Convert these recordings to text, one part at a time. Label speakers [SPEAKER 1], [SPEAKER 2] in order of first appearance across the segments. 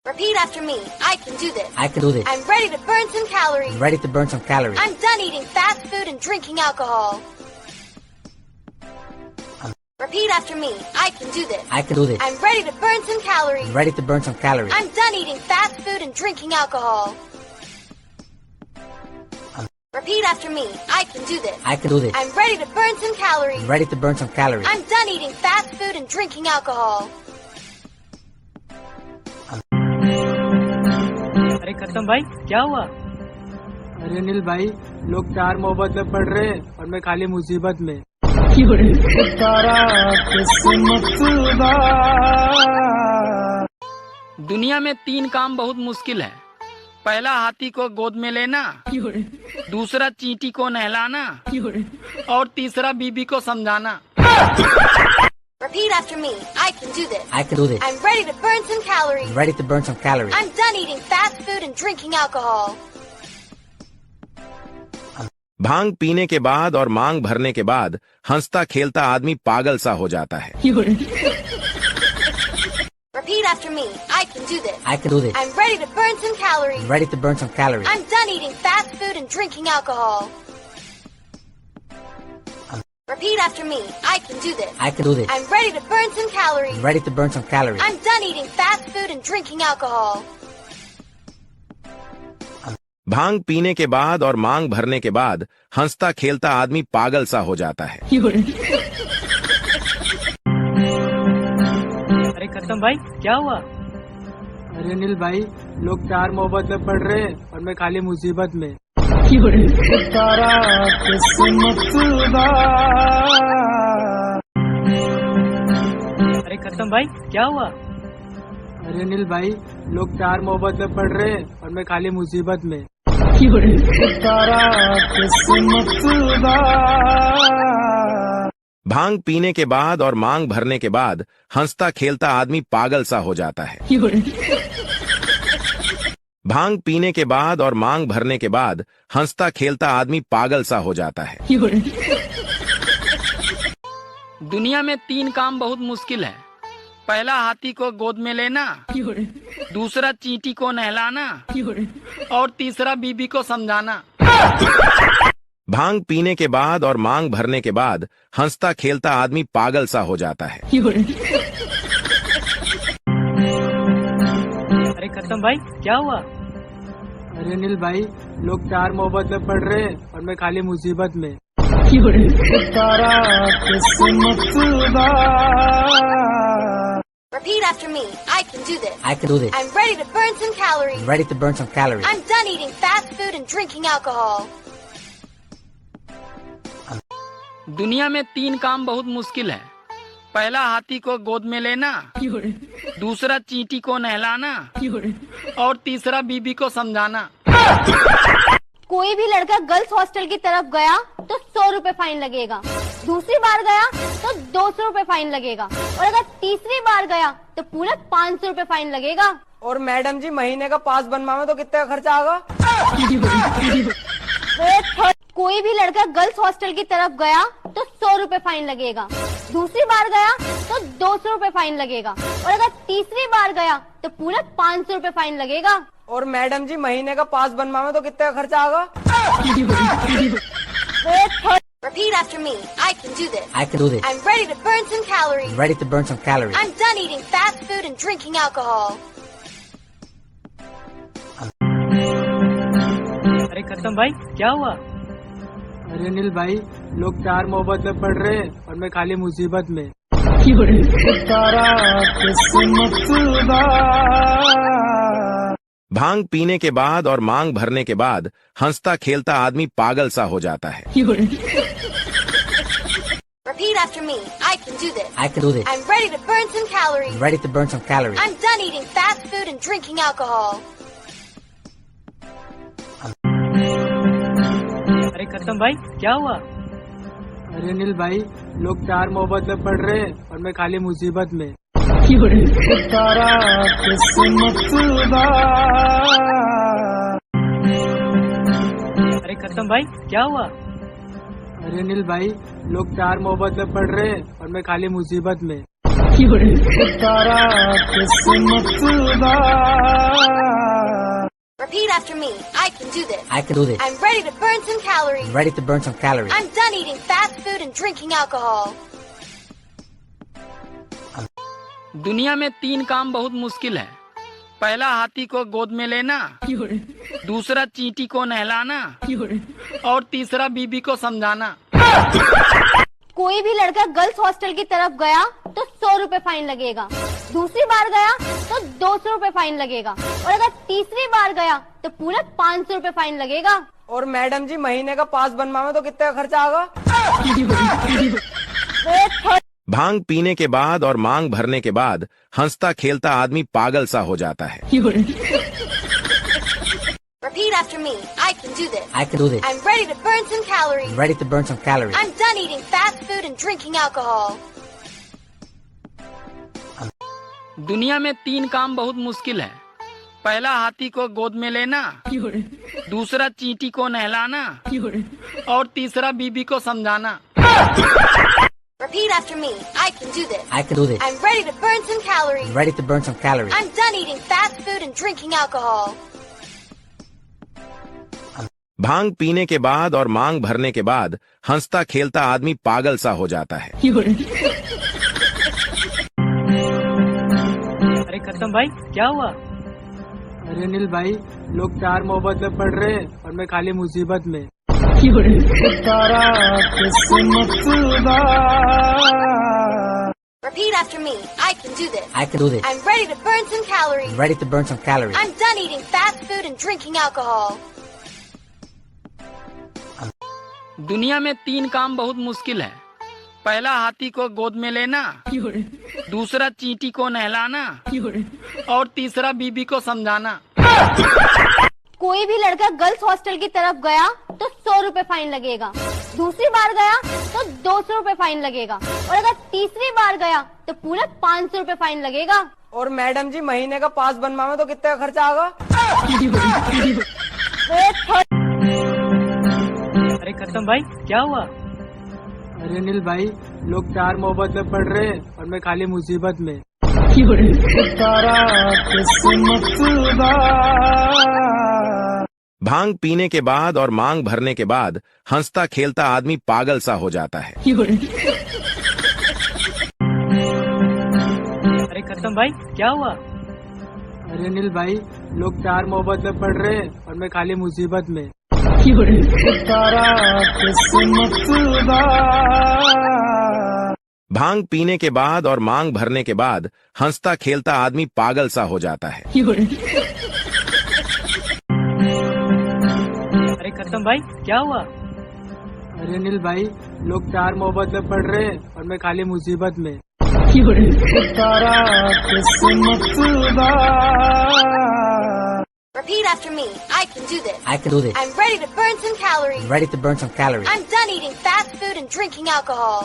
[SPEAKER 1] Repeat after me. I can do this.
[SPEAKER 2] I can do this.
[SPEAKER 1] I'm ready to burn some calories.
[SPEAKER 2] Ready to burn some calories.
[SPEAKER 1] I'm done eating fast food and drinking alcohol. Repeat after me. I can do this.
[SPEAKER 2] I can do this.
[SPEAKER 1] I'm ready to burn some calories.
[SPEAKER 2] Ready to burn some calories.
[SPEAKER 1] I'm done eating fast food and drinking alcohol. Repeat after me. I can do this.
[SPEAKER 2] I can do this.
[SPEAKER 1] I'm ready to burn some calories.
[SPEAKER 2] Ready to burn some calories.
[SPEAKER 1] I'm done eating fast food and drinking alcohol.
[SPEAKER 3] अरे खत्म भाई, क्या हुआ?
[SPEAKER 4] अरे नील भाई, लोग प्यार मोहब्बत में पड़ रहे हैं और मैं खाली मुसीबत में।
[SPEAKER 3] दुनिया में 3 काम बहुत मुश्किल है। पहला हाथी को गोद में लेना, दूसरा चींटी को नहलाना और तीसरा बीबी को समझाना।
[SPEAKER 1] Repeat after me. I can do this.
[SPEAKER 2] I can do this.
[SPEAKER 1] I'm ready to burn some calories.
[SPEAKER 2] Ready to burn some calories.
[SPEAKER 1] I'm done eating fast food and drinking alcohol.
[SPEAKER 5] भांग पीने के बाद और मांग भरने के बाद हंसता खेलता आदमी पागल सा हो जाता है।
[SPEAKER 1] Repeat after me. I can do this.
[SPEAKER 2] I can do this.
[SPEAKER 1] I'm ready to burn some calories.
[SPEAKER 2] Ready to burn some calories.
[SPEAKER 1] I'm done eating fast food and drinking alcohol. Repeat after me. I can do this.
[SPEAKER 2] I can do this.
[SPEAKER 1] I'm ready to burn some calories.
[SPEAKER 2] Ready to burn some calories.
[SPEAKER 1] I'm done eating fast food and drinking alcohol.
[SPEAKER 5] भांग पीने के बाद और मांग भरने के बाद हंसता खेलता आदमी पागल सा हो जाता है।
[SPEAKER 3] अरे खत्म भाई, क्या हुआ?
[SPEAKER 4] अरे नील भाई, लोग प्यार मोहब्बत में पड़ रहे हैं और मैं खाली मुसीबत में।
[SPEAKER 3] अरे खत्म भाई, क्या हुआ?
[SPEAKER 4] अरे नील भाई, लोग प्यार मोहब्बत में पड़ रहे हैं और मैं खाली मुसीबत में।
[SPEAKER 5] भांग पीने के बाद और मांग भरने के बाद हंसता खेलता आदमी पागल सा हो जाता है। भांग पीने के बाद और मांग भरने के बाद हंसता खेलता आदमी पागल सा हो जाता है।
[SPEAKER 3] दुनिया में 3 काम बहुत मुश्किल है। पहला हाथी को गोद में लेना, दूसरा चींटी को नहलाना और तीसरा बीबी को समझाना।
[SPEAKER 5] भांग पीने के बाद और मांग भरने के बाद हंसता खेलता आदमी पागल सा हो जाता है।
[SPEAKER 3] अरे खत्म भाई, क्या हुआ?
[SPEAKER 4] अरे नील भाई, लोग प्यार मोहब्बत में पड़ रहे हैं और मैं खाली मुसीबत में।
[SPEAKER 1] Repeat after me. I can do this.
[SPEAKER 2] I can do this.
[SPEAKER 1] I'm ready to burn some calories.
[SPEAKER 2] Ready to burn some calories.
[SPEAKER 1] I'm done eating fast food and drinking alcohol.
[SPEAKER 3] दुनिया में 3 काम बहुत मुश्किल है। पहला हाथी को गोद में लेना, दूसरा चींटी को नहलाना और तीसरा बीबी को समझाना।
[SPEAKER 6] कोई भी लड़का गर्ल्स हॉस्टल की तरफ गया तो 100 रुपए फाइन लगेगा, दूसरी बार गया तो 200 रुपए फाइन लगेगा और अगर तीसरी बार गया तो पूरा 500 रुपए फाइन लगेगा।
[SPEAKER 7] और मैडम जी, महीने का पास बनवावे तो कितना खर्चा आगा?
[SPEAKER 6] कोई भी लड़का गर्ल्स हॉस्टल की तरफ गया तो 100 रुपए फाइन लगेगा, दूसरी बार गया तो 200 रुपए फाइन लगेगा और अगर तीसरी बार गया तो पूरा 500 रुपए फाइन लगेगा।
[SPEAKER 7] और मैडम जी, महीने का पास बनवावे तो कितना खर्चा आगा?
[SPEAKER 1] Repeat after me. I can do this.
[SPEAKER 2] I can do this.
[SPEAKER 1] I'm ready to burn some calories.
[SPEAKER 2] Ready to burn some calories.
[SPEAKER 1] I'm done eating fast food and drinking alcohol.
[SPEAKER 3] अरे खत्म भाई, क्या हुआ?
[SPEAKER 4] अरे नील भाई, लोग प्यार मोहब्बत में पड़ रहे हैं और मैं खाली मुसीबत में।
[SPEAKER 5] भांग पीने के बाद और मांग भरने के बाद हंसता खेलता आदमी पागल सा हो जाता है।
[SPEAKER 1] Repeat after me. I can do this.
[SPEAKER 2] I can do this.
[SPEAKER 1] I'm ready to burn some calories.
[SPEAKER 2] Ready to burn some calories.
[SPEAKER 1] I'm done eating fast food and drinking alcohol.
[SPEAKER 3] अरे खत्म भाई, क्या हुआ?
[SPEAKER 4] अरे नील भाई, लोग प्यार मोहब्बत में पड़ रहे हैं और मैं खाली मुसीबत में।
[SPEAKER 3] अरे खत्म भाई, क्या हुआ?
[SPEAKER 4] अरे नील भाई, लोग प्यार मोहब्बत में पड़ रहे हैं और मैं खाली मुसीबत में।
[SPEAKER 1] Repeat after me. I can do this.
[SPEAKER 2] I can do this.
[SPEAKER 1] I'm ready to burn some calories.
[SPEAKER 2] I'm ready to burn some calories.
[SPEAKER 1] I'm done eating fast food and drinking alcohol.
[SPEAKER 3] दुनिया में 3 काम बहुत मुश्किल है। पहला हाथी को गोद में लेना, दूसरा चींटी को नहलाना और तीसरा बीबी को समझाना।
[SPEAKER 6] कोई भी लड़का गर्ल्स हॉस्टल की तरफ गया तो 100 रुपए फाइन लगेगा, दूसरी बार गया तो 200 रुपए फाइन लगेगा और अगर तीसरी बार गया तो पूरा 500 रुपए फाइन लगेगा।
[SPEAKER 7] और मैडम जी महीने का पास बनवावे तो कितना खर्चा आगा?
[SPEAKER 5] भांग पीने के बाद और मांग भरने के बाद हंसता खेलता आदमी पागल सा हो जाता है।
[SPEAKER 1] Repeat after me. I can do this.
[SPEAKER 2] I can do this.
[SPEAKER 1] I'm ready to burn some calories.
[SPEAKER 2] I'm ready to burn some calories.
[SPEAKER 1] I'm done eating fast food and drinking alcohol.
[SPEAKER 3] दुनिया में 3 काम बहुत मुश्किल है। पहला हाथी को गोद में लेना, दूसरा चींटी को नहलाना और तीसरा बीबी को समझाना।
[SPEAKER 1] Repeat after me. I can do this.
[SPEAKER 2] I can do this.
[SPEAKER 1] I'm ready to burn some calories.
[SPEAKER 2] I'm ready to burn some calories.
[SPEAKER 1] I'm done eating fast food and drinking alcohol.
[SPEAKER 5] भांग पीने के बाद और मांग भरने के बाद हंसता खेलता आदमी पागल सा हो जाता है।
[SPEAKER 4] अरे खत्म भाई, क्या हुआ? अरे नील भाई, लोग प्यार मोहब्बत में पड़ रहे हैं और मैं खाली मुसीबत में।
[SPEAKER 1] Repeat after me. I can do this.
[SPEAKER 2] I can do this.
[SPEAKER 1] I'm ready to burn some calories.
[SPEAKER 2] I'm ready to burn some calories.
[SPEAKER 1] I'm done eating fast food and drinking alcohol.
[SPEAKER 3] दुनिया में 3 काम बहुत मुश्किल है। पहला हाथी को गोद में लेना, दूसरा चींटी को नहलाना और तीसरा बीबी को समझाना।
[SPEAKER 6] कोई भी लड़का गर्ल्स हॉस्टल की तरफ गया तो 100 रुपए फाइन लगेगा, दूसरी बार गया तो 200 रुपए फाइन लगेगा और अगर तीसरी बार गया तो पूरा 500 रुपए फाइन लगेगा।
[SPEAKER 7] और मैडम जी महीने का पास बनवावे तो कितना खर्चा आगा?
[SPEAKER 4] अरे खत्म भाई, क्या हुआ? अरे नील भाई, लोग प्यार मोहब्बत में पड़ रहे हैं और मैं खाली मुसीबत में।
[SPEAKER 5] भांग पीने के बाद और मांग भरने के बाद हंसता खेलता आदमी पागल सा हो जाता है।
[SPEAKER 4] अरे खत्म भाई, क्या हुआ? अरे नील भाई, लोग प्यार मोहब्बत में पड़ रहे हैं और मैं खाली मुसीबत में।
[SPEAKER 5] भांग पीने के बाद और मांग भरने के बाद हंसता खेलता आदमी पागल सा हो जाता है।
[SPEAKER 4] अरे खत्म भाई, क्या हुआ? अरे नील भाई, लोग प्यार मोहब्बत में पड़ रहे हैं और मैं खाली मुसीबत में।
[SPEAKER 1] Repeat after me. I can do this.
[SPEAKER 2] I can do this.
[SPEAKER 1] I'm ready to burn some calories.
[SPEAKER 2] I'm ready to burn some calories.
[SPEAKER 1] I'm done eating fast food and drinking alcohol.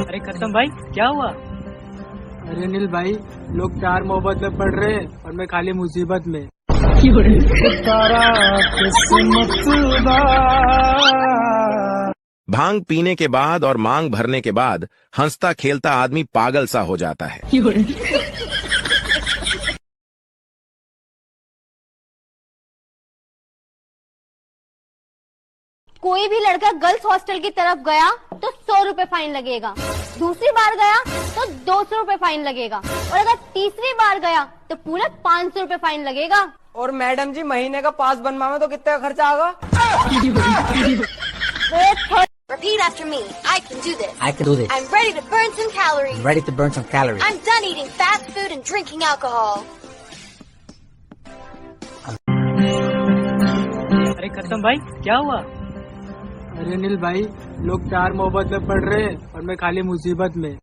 [SPEAKER 4] अरे खत्म भाई, क्या हुआ? अरे नील भाई, लोग प्यार मोहब्बत में पड़ रहे हैं और मैं खाली मुसीबत में।
[SPEAKER 5] भांग पीने के बाद और मांग भरने के बाद हंसता खेलता आदमी पागल सा हो जाता है।
[SPEAKER 6] कोई भी लड़का गर्ल्स हॉस्टल की तरफ गया तो 100 रुपए फाइन लगेगा, दूसरी बार गया तो 200 रुपए फाइन लगेगा और अगर तीसरी बार गया तो पूरा 500 रुपए फाइन लगेगा।
[SPEAKER 7] और मैडम जी महीने का पास बनवावे तो कितना खर्चा आगा?
[SPEAKER 1] Repeat after me. I can do this.
[SPEAKER 2] I can do this.
[SPEAKER 1] I'm ready to burn some calories.
[SPEAKER 2] I'm ready to burn some calories.
[SPEAKER 1] I'm done eating fast food and drinking alcohol.
[SPEAKER 4] अरे खत्म भाई, क्या हुआ? अरे नील भाई, लोग प्यार मोहब्बत में पड़ रहे हैं और मैं खाली मुसीबत में।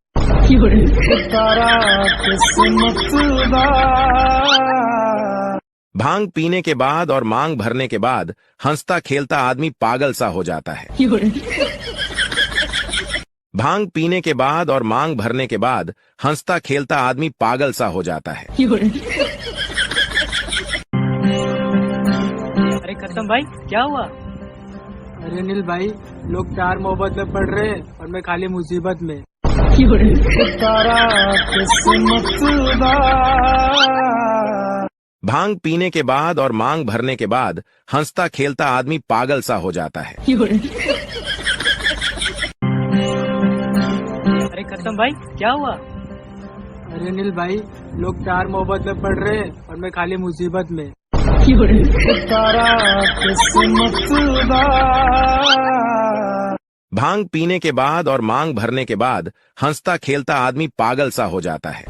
[SPEAKER 5] भांग पीने के बाद और मांग भरने के बाद हंसता खेलता आदमी पागल सा हो जाता है। भांग पीने के बाद और मांग भरने के बाद हंसता खेलता आदमी पागल सा हो जाता है।
[SPEAKER 4] अरे खत्म भाई, क्या हुआ? अरे नील भाई, लोग प्यार मोहब्बत में पड़ रहे हैं और मैं खाली मुसीबत में।
[SPEAKER 5] भांग पीने के बाद और मांग भरने के बाद हंसता खेलता आदमी पागल सा हो जाता है।
[SPEAKER 4] अरे खत्म भाई, क्या हुआ? अरे अनिल भाई, लोग प्यार मोहब्बत में पड़ रहे हैं और मैं खाली मुसीबत में।
[SPEAKER 5] भांग पीने के बाद और मांग भरने के बाद हंसता खेलता आदमी पागल सा हो जाता है।